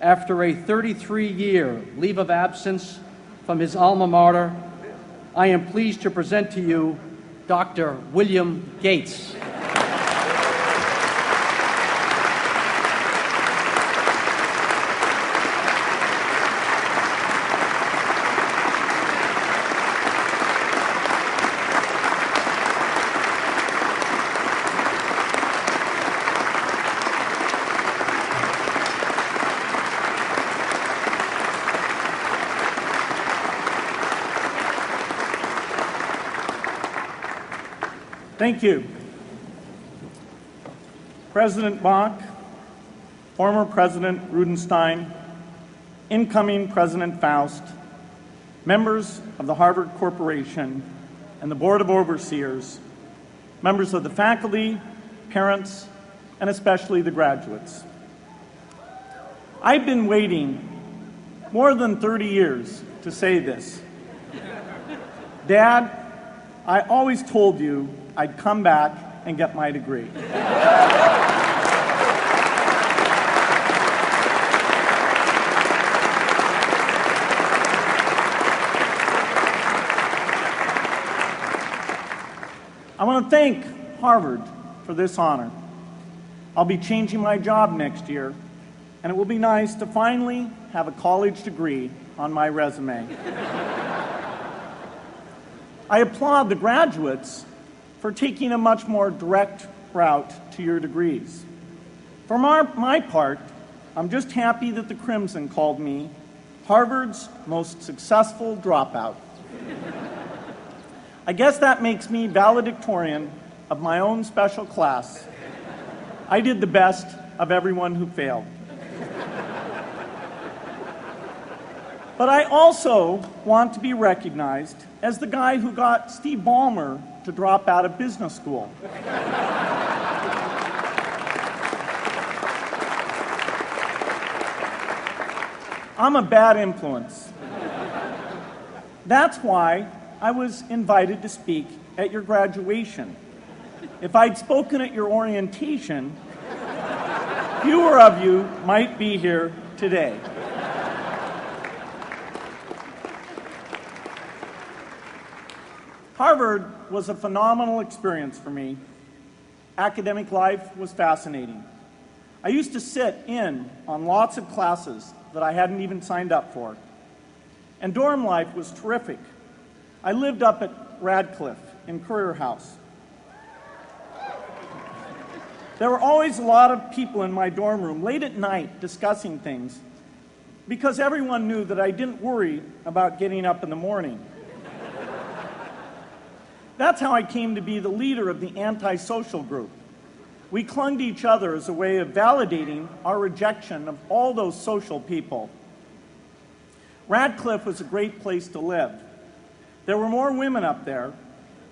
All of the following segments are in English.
after a 33-year leave of absence from his alma mater, I am pleased to present to you Dr. William Gates. Thank you. President Bach, former President Rudenstein, incoming President Faust, members of the Harvard Corporation and the Board of Overseers, members of the faculty, parents, and especially the graduates. I've been waiting more than 30 years to say this. Dad, I always told you I'd come back and get my degree. I want to thank Harvard for this honor. I'll be changing my job next year, and it will be nice to finally have a college degree on my resume. I applaud the graduates for taking a much more direct route to your degrees. For my part, I'm just happy that the Crimson called me Harvard's most successful dropout. I guess that makes me valedictorian of my own special class. I did the best of everyone who failed. But I also want to be recognized as the guy who got Steve Ballmer to drop out of business school. I'm a bad influence. That's why I was invited to speak at your graduation. If I'd spoken at your orientation, fewer of you might be here today. Harvard was a phenomenal experience for me. Academic life was fascinating. I used to sit in on lots of classes that I hadn't even signed up for. And dorm life was terrific. I lived up at Radcliffe in Currier House. There were always a lot of people in my dorm room late at night discussing things because everyone knew that I didn't worry about getting up in the morning. That's how I came to be the leader of the antisocial group. We clung to each other as a way of validating our rejection of all those social people. Radcliffe was a great place to live. There were more women up there,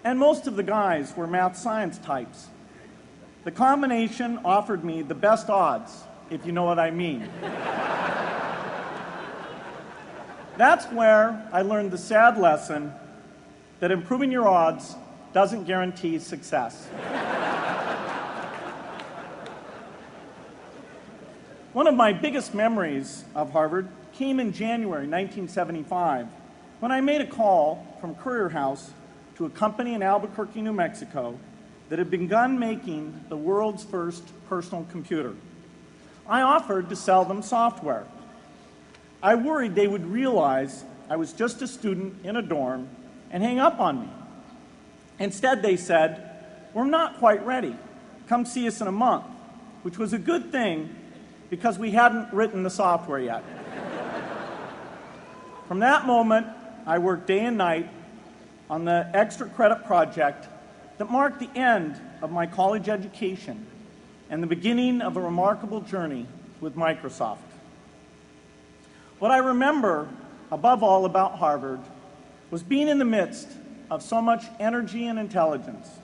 and most of the guys were math science types. The combination offered me the best odds, if you know what I mean. That's where I learned the sad lesson that improving your odds doesn't guarantee success. One of my biggest memories of Harvard came in January 1975 when I made a call from Currier House to a company in Albuquerque, New Mexico that had begun making the world's first personal computer. I offered to sell them software. I worried they would realize I was just a student in a dorm and hang up on me. Instead, they said, "We're not quite ready. Come see us in a month," which was a good thing because we hadn't written the software yet. From that moment, I worked day and night on the extra credit project that marked the end of my college education and the beginning of a remarkable journey with Microsoft. What I remember above all about Harvard was being in the midst of so much energy and intelligence.